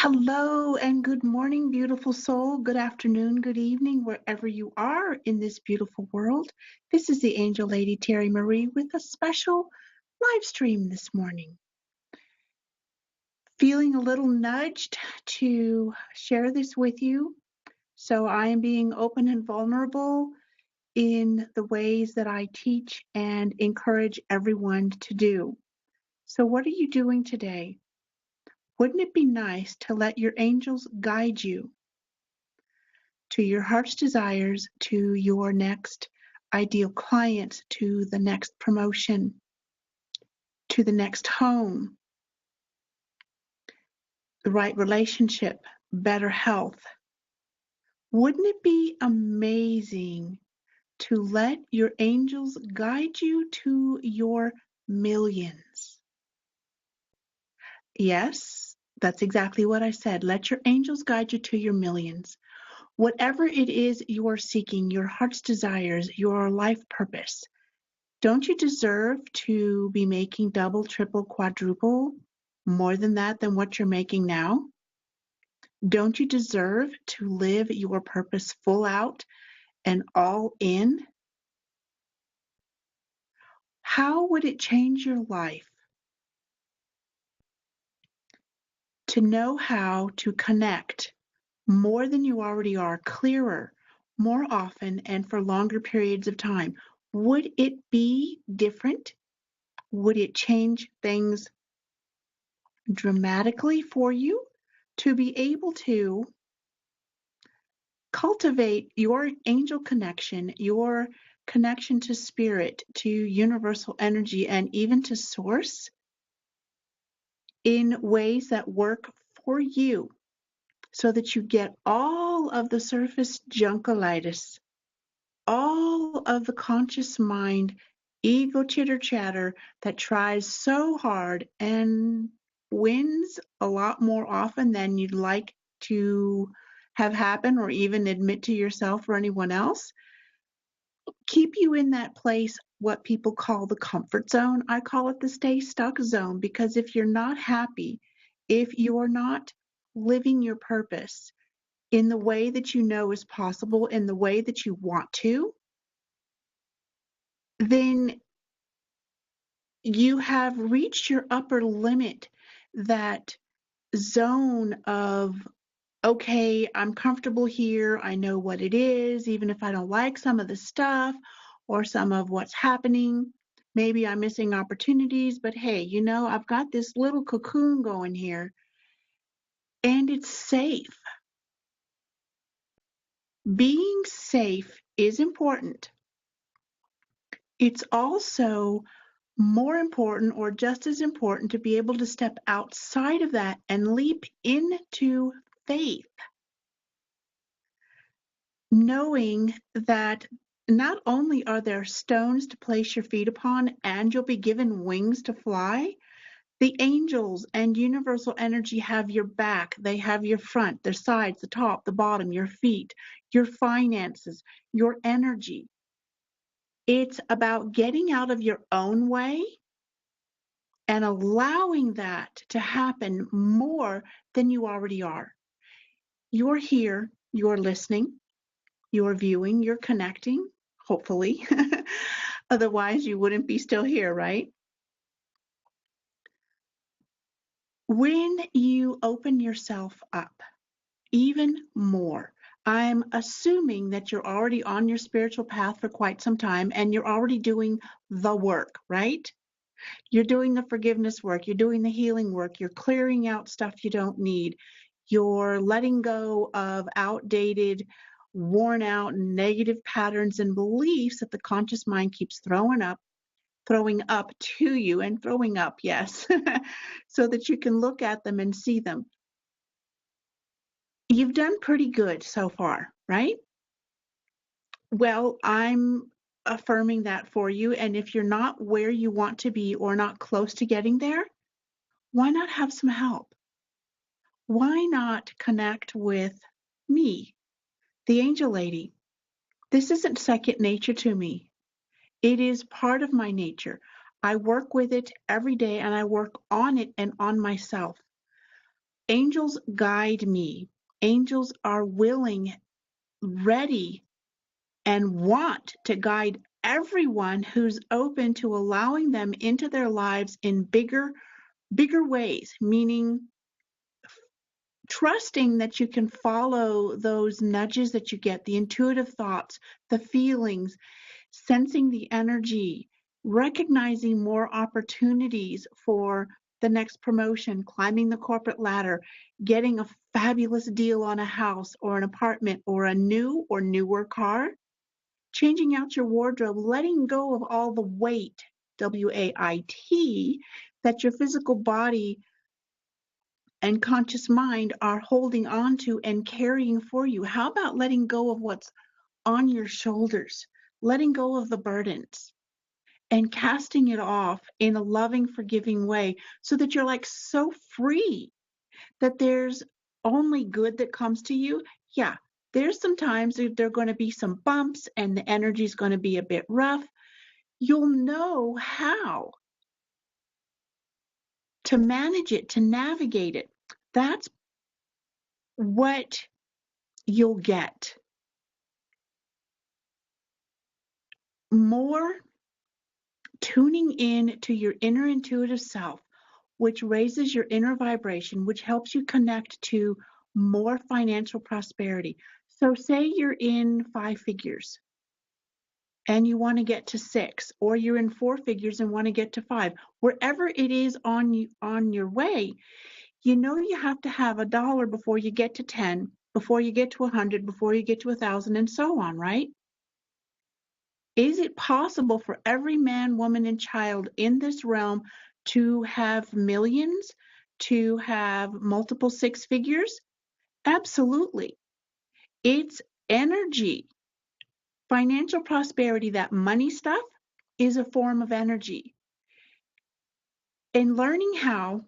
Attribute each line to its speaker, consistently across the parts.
Speaker 1: Hello and good morning, beautiful soul. Good afternoon, good evening, wherever you are in this beautiful world. This is the Angel Lady Terry Marie with a special live stream this morning. Feeling a little nudged to share this with you. So I am being open and vulnerable in the ways that I teach and encourage everyone to do. So what are you doing today? Wouldn't it be nice to let your angels guide you to your heart's desires, to your next ideal client, to the next promotion, to the next home, the right relationship, better health? Wouldn't it be amazing to let your angels guide you to your millions? Yes, that's exactly what I said. Let your angels guide you to your millions. Whatever it is you're seeking, your heart's desires, your life purpose, don't you deserve to be making double, triple, quadruple more than that than what you're making now? Don't you deserve to live your purpose full out and all in? How would it change your life to know how to connect more than you already are, clearer, more often, and for longer periods of time? Would it be different? Would it change things dramatically for you to be able to cultivate your angel connection, your connection to spirit, to universal energy, and even to source in ways that work for you so that you get all of the surface junkolitis, all of the conscious mind, ego chitter chatter that tries so hard and wins a lot more often than you'd like to have happen or even admit to yourself or anyone else. Keep you in that place, what people call the comfort zone. I call it the stay stuck zone, because if you're not happy, if you're not living your purpose in the way that you know is possible, in the way that you want to, then you have reached your upper limit, that zone of, okay, I'm comfortable here. I know what it is, even if I don't like some of the stuff or some of what's happening. Maybe I'm missing opportunities, but hey, I've got this little cocoon going here and it's safe. Being safe is important. It's also more important, or just as important, to be able to step outside of that and leap into faith, knowing that not only are there stones to place your feet upon and you'll be given wings to fly, the angels and universal energy have your back. They have your front, their sides, the top, the bottom, your feet, your finances, your energy. It's about getting out of your own way and allowing that to happen more than you already are. You're here, you're listening, you're viewing, you're connecting, hopefully. Otherwise, you wouldn't be still here, right? When you open yourself up even more, I'm assuming that you're already on your spiritual path for quite some time and you're already doing the work, right? You're doing the forgiveness work, you're doing the healing work, you're clearing out stuff you don't need, you're letting go of outdated, worn out, negative patterns and beliefs that the conscious mind keeps throwing up to you, and throwing up, yes, so that you can look at them and see them. You've done pretty good so far, right? Well, I'm affirming that for you. And if you're not where you want to be or not close to getting there, why not have some help? Why not connect with me, the Angel Lady? This isn't second nature to me. It is part of my nature. I work with it every day and I work on it and on myself. Angels guide me. Angels are willing, ready, and want to guide everyone who's open to allowing them into their lives in bigger ways, meaning trusting that you can follow those nudges that you get, the intuitive thoughts, the feelings, sensing the energy, recognizing more opportunities for the next promotion, climbing the corporate ladder, getting a fabulous deal on a house or an apartment or a new or newer car, changing out your wardrobe, letting go of all the weight, W-A-I-T, that your physical body and conscious mind are holding on to and carrying for you. How about letting go of what's on your shoulders, letting go of the burdens and casting it off in a loving, forgiving way so that you're like so free that there's only good that comes to you? Yeah, there's some times there are going to be some bumps and the energy's going to be a bit rough. You'll know how to manage it, to navigate it. That's what you'll get. More tuning in to your inner intuitive self, which raises your inner vibration, which helps you connect to more financial prosperity. So say you're in 5 figures and you want to get to 6, or you're in 4 figures and want to get to 5. Wherever it is on your way, you know you have to have $1 before you get to 10, before you get to 100, before you get to 1,000, and so on, right? Is it possible for every man, woman, and child in this realm to have millions, to have multiple 6 figures? Absolutely. It's energy. Financial prosperity, that money stuff, is a form of energy. And learning how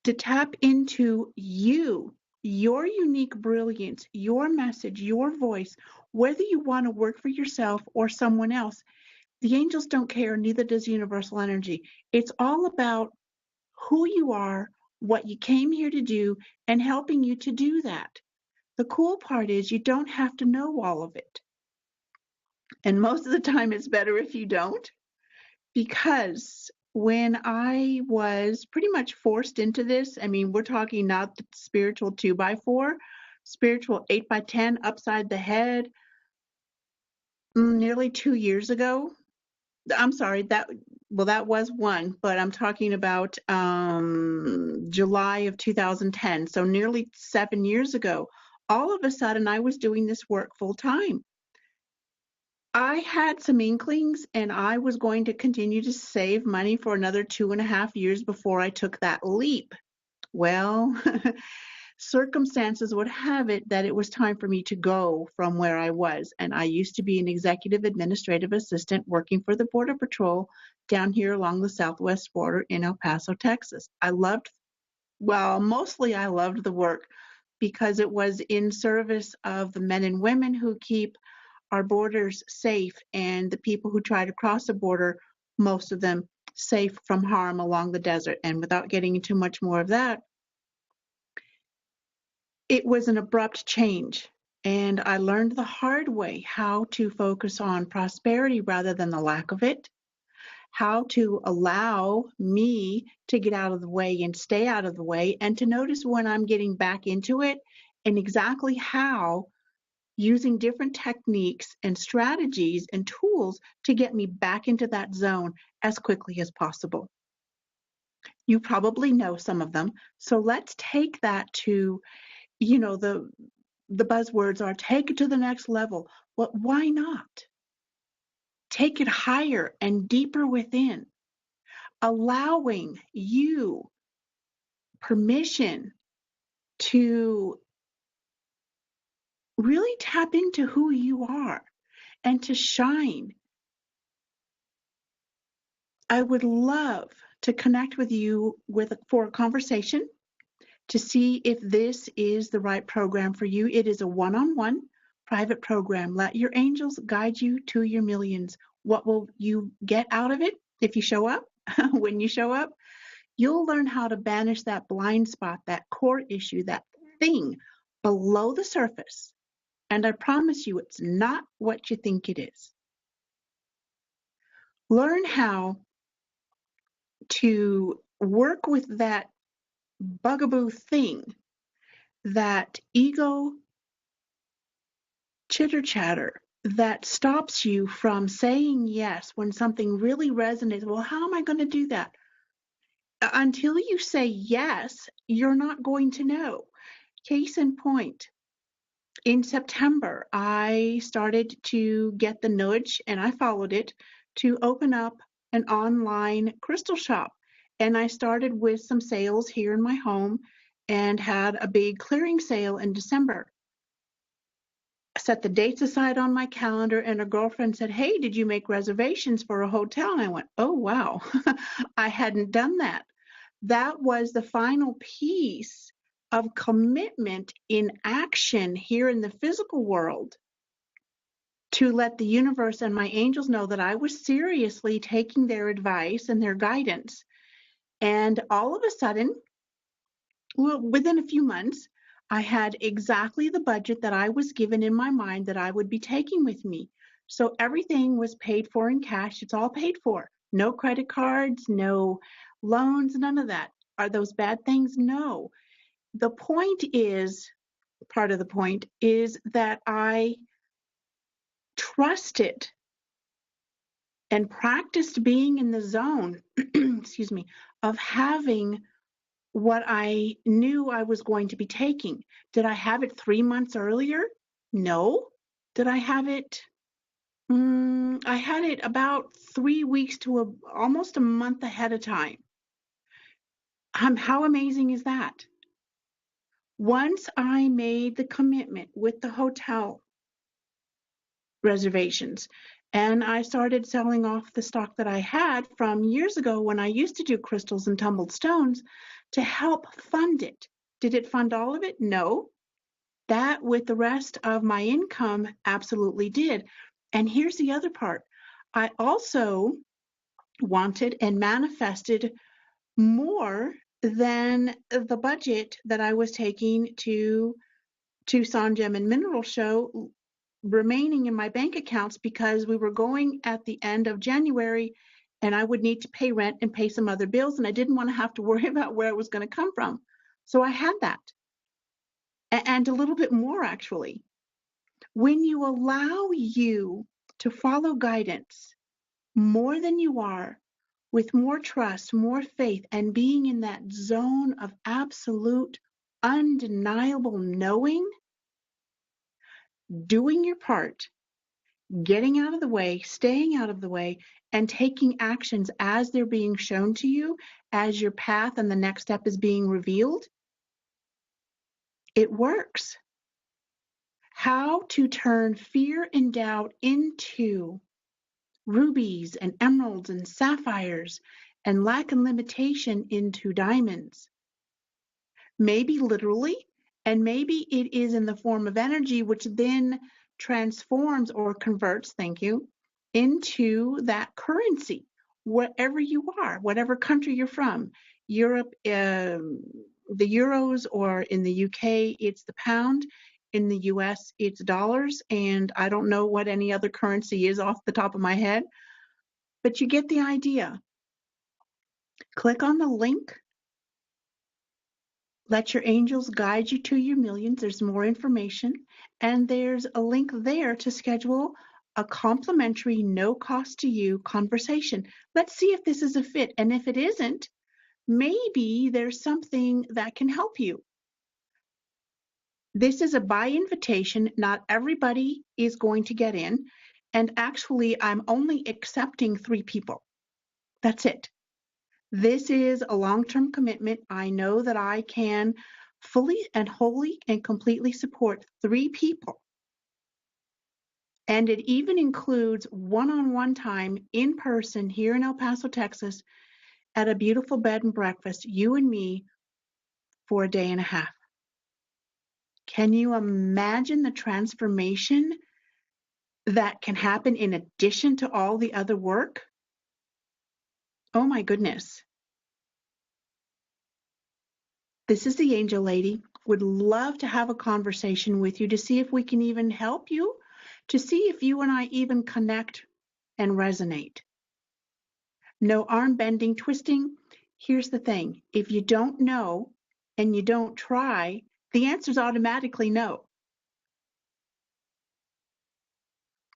Speaker 1: to tap into you, your unique brilliance, your message, your voice, whether you want to work for yourself or someone else, the angels don't care, neither does universal energy. It's all about who you are, what you came here to do, and helping you to do that. The cool part is you don't have to know all of it. And most of the time it's better if you don't, because when I was pretty much forced into this, I mean, we're talking not the spiritual 2x4, spiritual 8x10 upside the head, nearly 2 years ago. I'm sorry, that was one, but I'm talking about July of 2010, so nearly 7 years ago. All of a sudden, I was doing this work full time. I had some inklings, and I was going to continue to save money for another 2.5 years before I took that leap. Well, circumstances would have it that it was time for me to go from where I was. And I used to be an executive administrative assistant working for the Border Patrol down here along the southwest border in El Paso, Texas. Mostly I loved the work because it was in service of the men and women who keep our borders safe and the people who try to cross the border, most of them safe from harm along the desert. And without getting into much more of that, it was an abrupt change, and I learned the hard way how to focus on prosperity rather than the lack of it, how to allow me to get out of the way and stay out of the way, and to notice when I'm getting back into it, and exactly how using different techniques and strategies and tools to get me back into that zone as quickly as possible. You probably know some of them, so let's take that to the buzzwords are take it to the next level. Well, why not? Take it higher and deeper within, allowing you permission to really tap into who you are and to shine. I would love to connect with you for a conversation to see if this is the right program for you. It is a one-on-one private program. Let your angels guide you to your millions. What will you get out of it if you show up? When you show up, You'll learn how to banish that blind spot, that core issue, that thing below the surface. And I promise you, it's not what you think it is. Learn how to work with that bugaboo thing, that ego chitter chatter that stops you from saying yes when something really resonates. Well, how am I going to do that? Until you say yes, you're not going to know. Case in point, in September, I started to get the nudge, and I followed it, to open up an online crystal shop. And I started with some sales here in my home and had a big clearing sale in December. I set the dates aside on my calendar, and a girlfriend said, "Hey, did you make reservations for a hotel?" And I went, "Oh, wow." I hadn't done that. That was the final piece of commitment in action here in the physical world to let the universe and my angels know that I was seriously taking their advice and their guidance. And all of a sudden, well, within a few months, I had exactly the budget that I was given in my mind that I would be taking with me. So everything was paid for in cash. It's all paid for. No credit cards, no loans, none of that. Are those bad things? No. The point is, part of the point is that I trusted and practiced being in the zone, excuse me, of having what I knew I was going to be taking. Did I have it 3 months earlier? No. Did I have it? I had it about 3 weeks to almost a month ahead of time. How amazing is that? Once I made the commitment with the hotel reservations and I started selling off the stock that I had from years ago when I used to do crystals and tumbled stones to help fund it. Did it fund all of it? No. That, with the rest of my income, absolutely did. And here's the other part. I also wanted and manifested more than the budget that I was taking to Tucson Gem and Mineral Show remaining in my bank accounts, because we were going at the end of January and I would need to pay rent and pay some other bills, and I didn't want to have to worry about where it was going to come from. So I had that, and a little bit more, actually. When you allow you to follow guidance more than you are, with more trust, more faith, and being in that zone of absolute, undeniable knowing, doing your part, getting out of the way, staying out of the way, and taking actions as they're being shown to you, as your path and the next step is being revealed, it works. How to turn fear and doubt into rubies and emeralds and sapphires, and lack and limitation into diamonds. Maybe literally, and maybe it is in the form of energy, which then transforms or converts, thank you, into that currency, wherever you are, whatever country you're from. Europe, the euros, or in the UK, it's the pound. In the US, it's dollars. And I don't know what any other currency is off the top of my head, but you get the idea. Click on the link. Let your angels guide you to your millions. There's more information. And there's a link there to schedule a complimentary, no cost to you conversation. Let's see if this is a fit. And if it isn't, maybe there's something that can help you. This is a by invitation. Not everybody is going to get in. And actually, I'm only accepting 3 people. That's it. This is a long-term commitment. I know that I can fully and wholly and completely support 3 people. And it even includes one-on-one time in person here in El Paso, Texas, at a beautiful bed and breakfast, you and me, for a day and a half. Can you imagine the transformation that can happen in addition to all the other work? Oh my goodness. This is the Angel Lady. Would love to have a conversation with you to see if we can even help you, to see if you and I even connect and resonate. No arm bending, twisting. Here's the thing. If you don't know and you don't try, the answer is automatically no.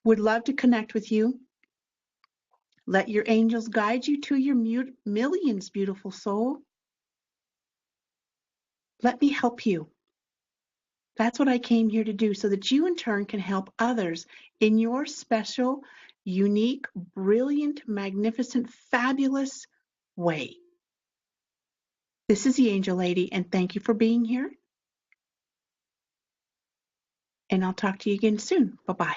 Speaker 1: Would love to connect with you. Let your angels guide you to your millions, beautiful soul. Let me help you. That's what I came here to do, so that you in turn can help others in your special, unique, brilliant, magnificent, fabulous way. This is the Angel Lady, and thank you for being here. And I'll talk to you again soon. Bye-bye.